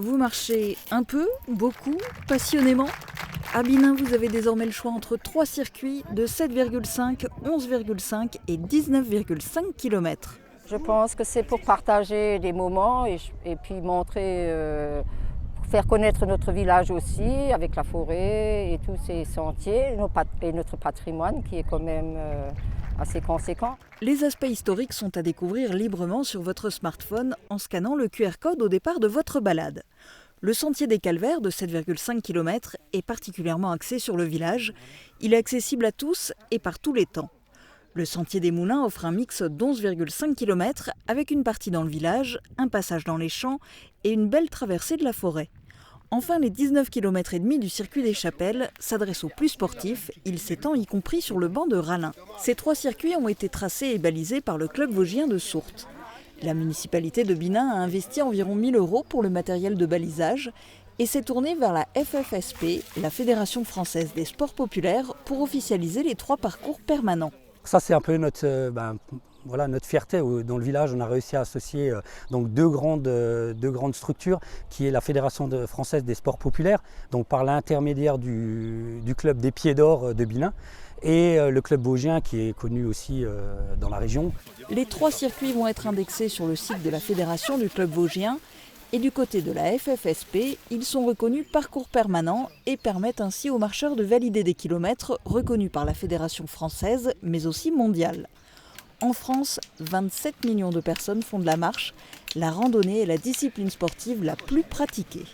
Vous marchez un peu, beaucoup, passionnément. À Binin, vous avez désormais le choix entre 3 circuits de 7,5, 11,5 et 19,5 km. Je pense que c'est pour partager des moments et puis montrer, pour faire connaître notre village aussi, avec la forêt et tous ces sentiers, et notre patrimoine qui est quand même assez conséquent. Les aspects historiques sont à découvrir librement sur votre smartphone en scannant le QR code au départ de votre balade. Le sentier des Calvaires de 7,5 km est particulièrement axé sur le village. Il est accessible à tous et par tous les temps. Le sentier des Moulins offre un mix d'11,5 km avec une partie dans le village, un passage dans les champs et une belle traversée de la forêt. Enfin, les 19,5 km du circuit des Chapelles s'adressent aux plus sportifs. Il s'étend y compris sur le banc de Rallin. Ces 3 circuits ont été tracés et balisés par le club vosgien de Sourtes. La municipalité de Binin a investi environ 1 000 € pour le matériel de balisage et s'est tournée vers la FFSP, la Fédération française des sports populaires, pour officialiser les 3 parcours permanents. Ça, c'est un peu notre fierté. Dans le village, on a réussi à associer donc deux grandes structures, qui est la Fédération française des sports populaires, donc par l'intermédiaire du club des Pieds d'Or de Binin, et le club vosgien qui est connu aussi dans la région. Les 3 circuits vont être indexés sur le site de la Fédération du club vosgien. Et du côté de la FFSP, ils sont reconnus parcours permanents et permettent ainsi aux marcheurs de valider des kilomètres reconnus par la Fédération française, mais aussi mondiale. En France, 27 millions de personnes font de la marche. La randonnée est la discipline sportive la plus pratiquée.